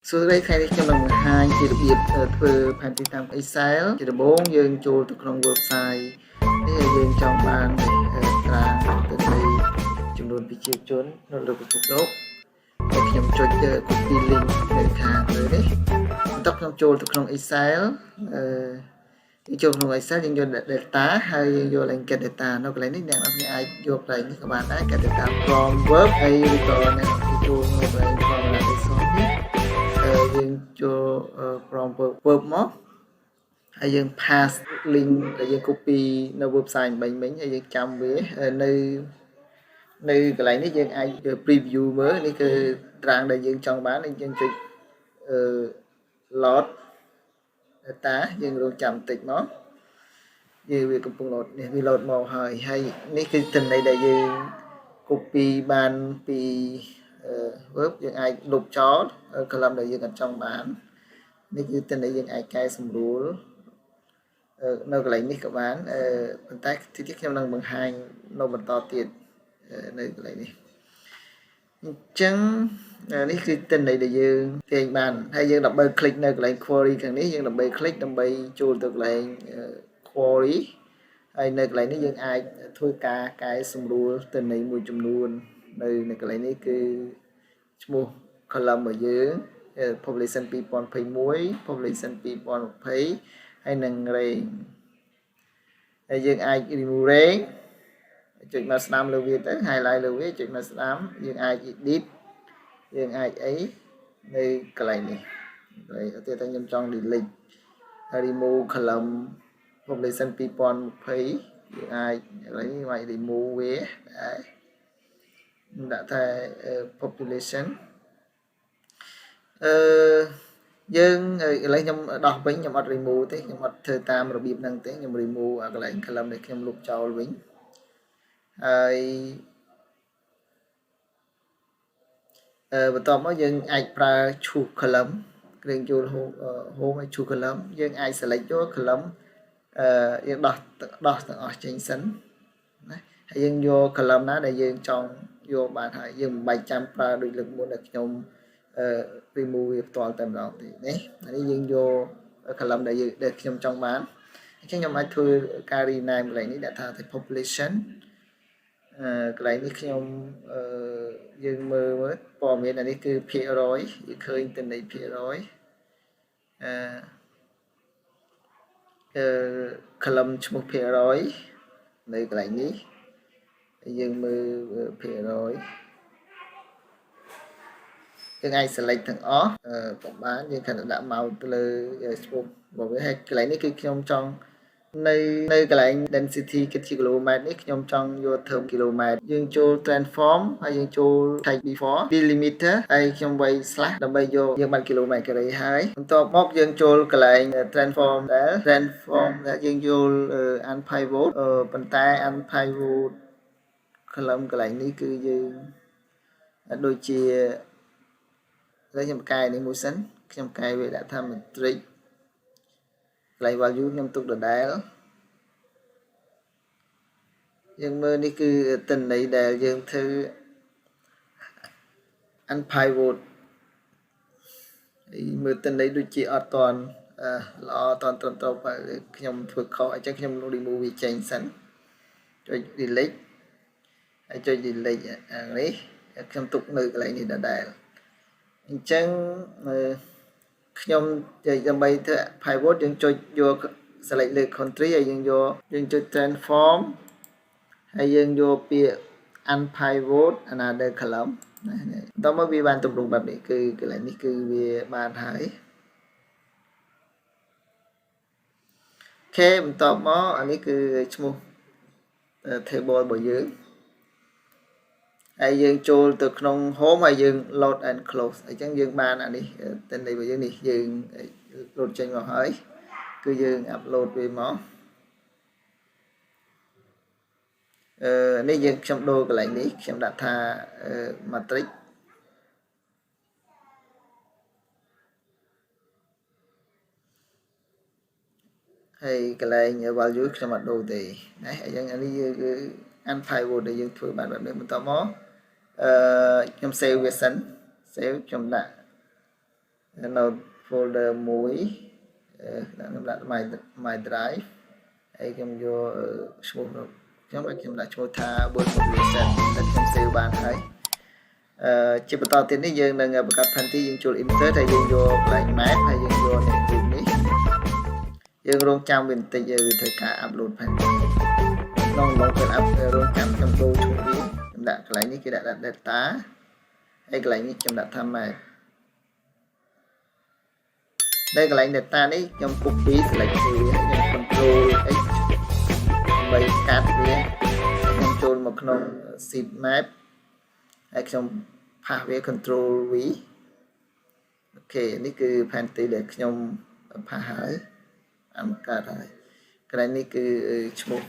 Số đây khai trong lòng hai chỉ được dịp thưa phản tin tam Excel chỉ được 4 dương chùa từ trong website thế là dương trong bàn tra từ đây chúng luôn bị chịu trốn nó được một lốt để nhằm cho copy link để khả tới đấy tóc trong chùa từ trong Excel cái chùa trong Excel dương vô data hay dương vô lên cái data nó cái này nè ai vô lại như các bạn đấy cái data from web hay còn này chùa về from là cái số dương cho from web mode hay dương pass link hay dương copyនៅ website mình hay dương chăm với nơi nơi cái này dương ai preview mới này cái trang đại dương trong bán nên dương chụp load data dương luôn chăm tịch nó như việc cùng load để vì load màu hơi hay này cái tình này đại dương copy ban pi web dương ai lục chó column đại dương ở trong bánនេះគឺtênដែលយើងអាចកែសម្រួលនៅកន្លែងនេះក៏បានប៉ុន្តែទីទៀតខ្ញុំនឹងបង្ហាញនៅបន្តទៀតនៅកន្លែងនេះអញ្ចឹងនេះគឺtênដែលយើងទាញបានហើយយើងដើម្បី click នៅកន្លែង query ខាងនេះយើងដើម្បី click ដើម្បីចូលទៅកន្លែង query ហើយនៅកន្លែងនេះយើងអាចធ្វើការកែសម្រួលtênនៃមួយចំនួននៅកន្លែងនេះគឺឈ្មោះ column របស់យើង population 2021 population 2020ហើយនឹង range ហើយយើងអាច remove range ចុចមកស្ដាំលើវាទៅ highlight លើវាចុចមកស្ដាំយើងអាច edit យើងអាចអីនៅកន្លែងនេះហើយឧទាហរណ៍ខ្ញុំចង់ delete remove column population 2020យើងអាចកន្លែងនេះអាច remove វាដាក់ថា population យើងឥឡូវខ្ញុំដោះវិញខ្ញុំអត់ remove ទេខ្ញុំអត់ធ្វើតាមរបៀបហ្នឹងទេខ្ញុំ remove កន្លែង column ដែលខ្ញុំលុបចោលវិញហើយបន្ទាប់មកយើងអាចប្រើ choose column គ្រឿងចូល home ឲ្យ choose column យើងអាច select យក column យើងដោះទាំងអស់ចេញសិនណាហើយយើងយក column ណាដែលយើងចង់យកបានហើយយើងមិនបាច់ចាំប្រើដូចលើកមុនដែលខ្ញុំremove វាផ្ទាល់តែម្ដងទេនេះនេះយើងយក column ដែលខ្ញុំចង់បានអញ្ចឹងខ្ញុំអាចធ្វើការ rename កន្លែងនេះដាក់ថា population កន្លែងនេះខ្ញុំយើងមើលព័ត៌មាននេះគឺភាគរយយើងឃើញទៅនៃភាគរយcolumn ឈ្មោះភាគរយនៅកន្លែងនេះយើងមើលភាគរយយើងអាច select ទាំងអស់ក៏បានយើងគ្រាន់តែដាក់ mouse ទៅលើឈ្មោះរបស់វាហើយកន្លែងនេះគឺខ្ញុំចង់នៅកន្លែង density គិតជាគីឡូម៉ែត្រនេះខ្ញុំចង់យក term គីឡូម៉ែត្រយើងចូល transform ហើយយើងចូល type before delimiter ហើយខ្ញុំវាយ slash ដើម្បីយកយើងបានគីឡូម៉ែត្រការ៉េហើយបន្ទាប់មកយើងចូលកន្លែង transform ដែលយើងយក unpivot ប៉ុន្តែ unpivot column កន្លែងនេះគឺយើងដូចជាហើយខ្ញុំកែនេះមួយសិនខ្ញុំកែវាដាក់ថា matrix កន្លែង value ខ្ញុំទុកដដែលយើងមើលនេះគឺទិន្នន័យដែលយើងធ្វើ unpivot ហើយមើលទិន្នន័យដូចជាអត់តាន់ល្អតាន់ត្រឹមត្រូវខ្ញុំធ្វើខុសអញ្ចឹងខ្ញុំ remove វាចេញសិនចុច delete ហើយចុច delete នេះខ្ញុំទុកនៅកន្លែងនេះដដែលអញ្ចឹងខ្ញុំដើម្បីធ្វើ pivot យើងចុចយក select លើ country ហើយយើងចុច transform ហើយយើងយកពាក្យ unpivot another column តោះមកវាបានទម្រង់បែបនេះគឺកន្លែងនេះគឺវាបានហើយអូខេបន្ទាប់មកអានេះគឺឈ្មោះ table របស់យើងហើយយើងចូលទៅក្នុង home ហើយយើង load and close អញ្ចឹងយើងបានអានេះទិន្នន័យរបស់យើងនេះយើង load ចេញមកហើយគឺយើង upload វាមកនេះយើងខ្ញុំដូរកន្លែងនេះខ្ញុំដាក់ថា matrix ហើយកន្លែង value ខ្ញុំអត់ដូរទេណាអញ្ចឹងអានេះគឺ unpivot ដែលយើងធ្វើបានបែបនេះបន្តមកខ្ញុំ save វាសិន save ខ្ញុំដាក់ node folder មួយដាក់ my drive ហើយខ្ញុំយកឈ្មោះខ្ញុំដាក់ឈ្មោះថា word population ដែលខ្ញុំ save បានហើយជាបន្តទៀតនេះយើងនឹងបង្កើត panty យើងចូល insert ហើយយើងយកកន្លែង map ហើយយើងយក name group នេះយើងរងចាំវាបន្តិចវាធ្វើការ upload panty ក្នុងពេល upload រងចាំខ្ញុំដូរឈ្មោះវាខ្ញុំដាក់កន្លែងនេះគេដាក់ data ហើយកន្លែងនេះខ្ញុំដាក់ថា map នៅកន្លែង data នេះខ្ញុំ copy select វាខ្ញុំ control x ដើម្បីកាត់វាខ្ញុំចូលមកក្នុង sheet map ហើយខ្ញុំផាសវា control v អូខេនេះគឺ panty ដែលខ្ញុំផាសហើយមកកើតហើយកន្លែងនេះគឺឈ្មោះ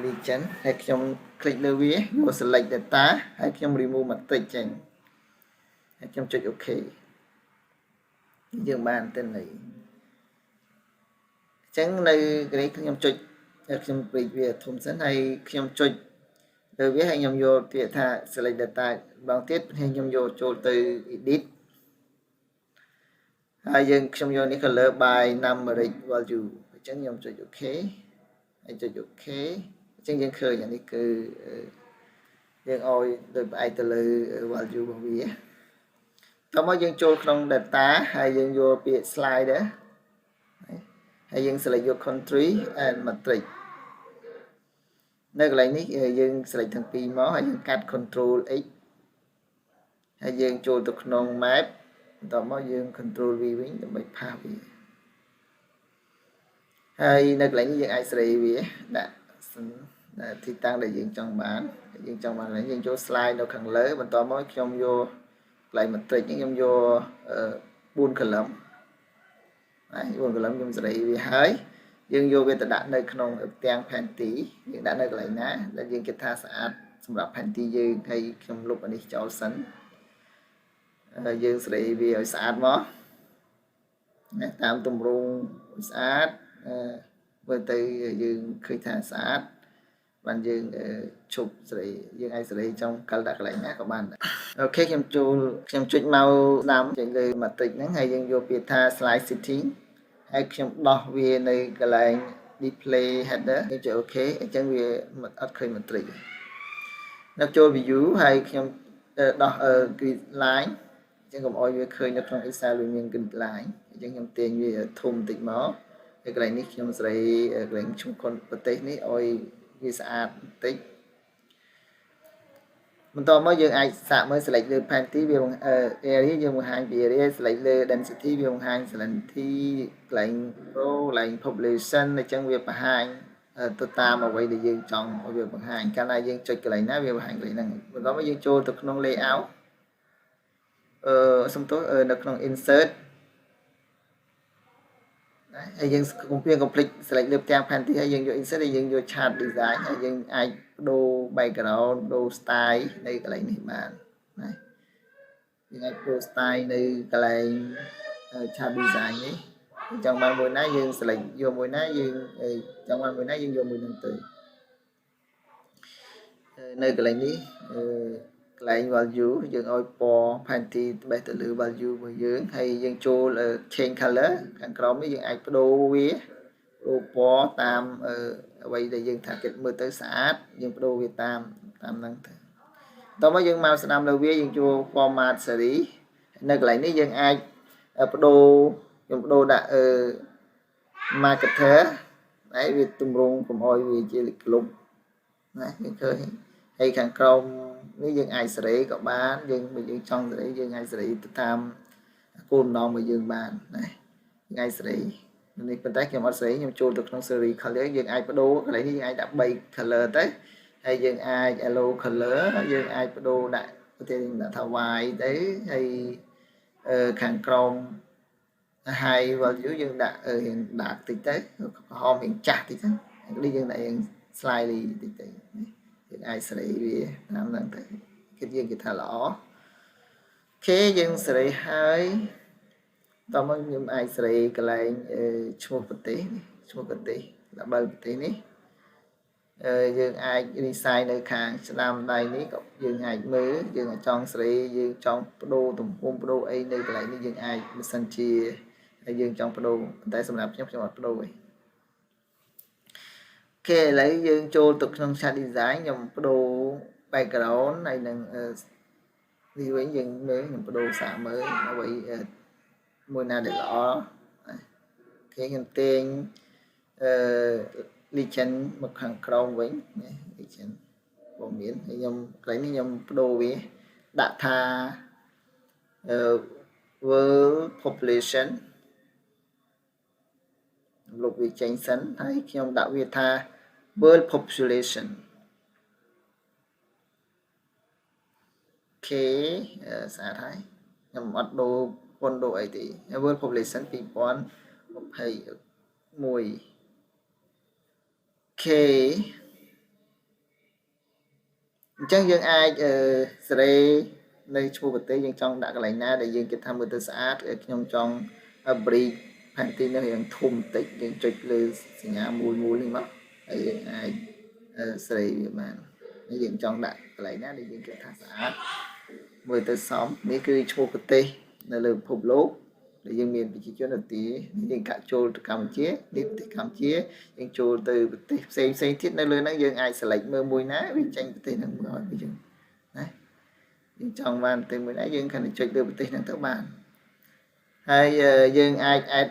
legend ហើយខ្ញុំ click លើវាយក select data ហើយខ្ញុំ remove matrix ចេញហើយខ្ញុំចុច OK យើងបានទៅនេះអញ្ចឹងនៅកន្លែងខ្ញុំចុចខ្ញុំពេកវាធំសិនហើយខ្ញុំចុចលើវាហើយខ្ញុំយកពាក្យថា select data ម្ដងទៀតខ្ញុំយកចូលទៅ edit ហើយខ្ញុំយកនេះ color by numeric value អញ្ចឹងខ្ញុំចុច OK ហើយចុច OK អញ្ចឹងយើងឃើញអានេះគឺយើងឲ្យដោយផ្អែកទៅលើ value របស់វាតោះមកយើងចូលក្នុង data ហើយយើងយកពាក្យ slider ហើយយើង select យក country and matrix នៅកន្លែងនេះយើង select ទាំងពីរមកហើយយើងកាត់ control x ហើយយើងចូលទៅក្នុង map បន្ទាប់មកយើង control v វិញដើម្បីផាសវាហើយនៅកន្លែងនេះយើងអាចសេរីវាដាក់ទីតាំងដែលយើងចង់បានយើងចង់បានយើងចូល slide នៅខាងលើបន្ទាប់មកខ្ញុំយកកន្លែង matrix នេះខ្ញុំយក4 column ហើយ4 column ខ្ញុំសេរីវាហើយយើងយកវាទៅដាក់នៅក្នុងផ្ទាំង panty យើងដាក់នៅកន្លែងណាដែលយើងគិតថាស្អាតសម្រាប់ panty យើងហើយខ្ញុំលុបអានេះចោលសិនយើងសេរីវាឲ្យស្អាតមកតាមទម្រង់ស្អាតមើលទៅយើងឃើញថាស្អាតបានយើងឈប់សេរីយើងអាចសេរីចង់កិលដាក់កន្លែងណាក៏បានដែរអូខេខ្ញុំចុចមកស្ដាំចេញលើ matrix ហ្នឹងហើយយើងយកពាក្យថា slide setting ហើយខ្ញុំដោះវានៅកន្លែង display header ខ្ញុំចុច OK អញ្ចឹងវាអត់ឃើញ matrix នៅចូល view ហើយខ្ញុំដោះ grid line អញ្ចឹងកុំឲ្យវាឃើញនៅក្នុង Excel វាមាន grid line អញ្ចឹងខ្ញុំទាញវាធំបន្តិចមកហើយកន្លែងនេះខ្ញុំសេរីកន្លែងឈ្មោះប្រទេសនេះឲ្យវាស្អាតបន្តិចបន្តមកយើងអាចសាកមើល select លើ panty វាarea យើងបង្ហាញពី area select លើ density វាបង្ហាញ salinity កន្លែង row កន្លែង population អញ្ចឹងវាបង្ហាញទៅតាមអ្វីដែលយើងចង់ឲ្យវាបង្ហាញកាលណាយើងចុចកន្លែងណាវាបង្ហាញកន្លែងហ្នឹងបន្តមកយើងចូលទៅក្នុង layout សំទោសនៅក្នុង insert ហើយយើងកុំភ្លេច select លើផ្ទាំង panty ហើយយើងយក insert ហើយយើងយក chart design ហើយយើងអាចដូរ background ដូរ style នៅកន្លែងនេះបានណាយើងអាចដូរ style នៅកន្លែង chart design នេះចង់បានមួយណាយើង select យកមួយណាយើងចង់បានមួយណាយើងយកមួយហ្នឹងទៅនៅកន្លែងនេះកន្លែង value យើងឲ្យពណ៌ panty បេះទៅលើ value របស់យើងហើយយើងចូល change color ខាងក្រោមនេះយើងអាចបដូរវាបដូរពណ៌តាមអ្វីដែលយើងថាគិតមើលទៅស្អាតយើងបដូរវាតាមហ្នឹងទៅតោះមកយើងមកស្ដាំលើវាយើងចូល format series នៅកន្លែងនេះយើងអាចបដូរខ្ញុំបដូរដាក់ marketer ហើយវាទម្រង់កុំឲ្យវាជាក្លុបណាយើងឃើញហើយខាងក្រោមនេះយើងអាចសេរីក៏បានយើងចង់សេរីយើងអាចសេរីទៅតាមគោលបំណងរបស់យើងបានណាយើងអាចសេរីនេះប៉ុន្តែខ្ញុំអត់សេរីខ្ញុំចូលទៅក្នុង series color យើងអាចបដូរកន្លែងនេះយើងអាចដាក់3 color ទៅហើយយើងអាច yellow color យើងអាចបដូរដាក់ប្រទេសយើងដាក់ថា white ទៅហើយខាងក្រោម high value យើងដាក់រៀងដាក់តិចទៅក្រហមរៀងចាស់តិចទៅនេះយើងដាក់រៀង slightly តិចទៅយើងអាចសេរីវាតាមហ្នឹងទៅគិតយើងគិតថាល្អអូខេយើងសេរីហើយតោះមកខ្ញុំអាចសេរីកន្លែងឈ្មោះប្រទេសនេះឈ្មោះប្រទេស label ប្រទេសនេះ dương ai design nơi kháng làm đây ní có dương ai mới dương trong sợi dương trong đô tùng cung đô ấy đây lại ní dương ai sân chia dương trong đô tại sầm nạp trong một đô ấy ok lấy dương cho tục trong xa design nhầm đô background này nâng đi với dương mới nhầm đô xả mới nó vậy mùi nào để lọ cái hình tên legend một hàng chrome với legend bộ miễn hay nhầm lấy nhầm đồ với data world population lục vị tranh sẵn hay khi ông đạo việt tha world population cái xã thái nhầm bắt đồ con đồ ấy thì world population people hay mùi ok chẳng dương ai sẽ nơi chua vật tế dương trong đã cái này na để dương cái tham mưu tư xã trong trong brief phản tin nó hiện thùng tích dương trịch lưu sinh nhà mùi mùi lên mất ai sẽ mà nó dương trong đã cái này na để dương cái tham xã mười tư xóm ní cứ chua vật tế là lượng phục lốt để dân miền bị chỉ cho nó tí những cả trôi cầm chế đi thì cầm chế những trôi từ xem thiết nó lên nó dân ai sẽ lệch mơ mùi ná vì tranh tên nó mưa bây giờ đấy nhưng trong bàn từ mùi ná dân khả năng chơi được tên nó các bạn hay dân ai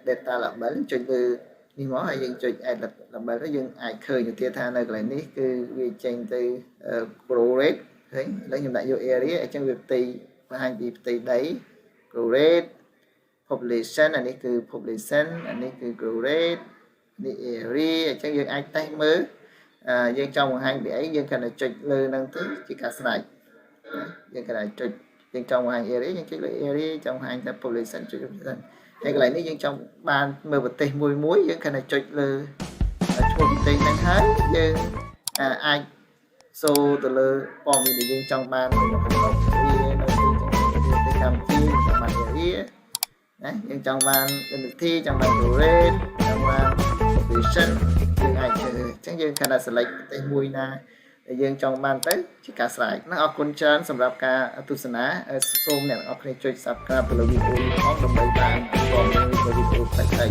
data là bánh chơi từ đi mó hay dân chơi ai là bánh đó dân ai khơi như tia tha này lại ní cứ vì tranh từ progress đấy lấy nhầm đại vô area trong việc tì và hai việc tì đấy grade population anh ấy cứ population anh ấy cứ grade đi area chắc dân ai tay mới dân trong một hai bị ấy dân cần là trịch lơ năng thức chỉ cả slide dân cần là trịch dân trong một hai area dân trịch lơ area trong hai ta population trịch dân hay lại nếu dân trong ban mơ vật tây mùi muối dân cần là trịch lơ chua tây năng hái dân ai số từ lơ bom thì dân trong ban cầm chi trong bàn giải đấy nhưng trong bàn được thi trong bàn grade trong bàn position nhưng ai chắc dương khả năng select tay mùi na để dương trong bàn tới chỉ cả slide nó ở con chân sầm rạp cả tu sân á zoom này ở cái chơi subscribe từ video có đồng bài bàn còn video phải thấy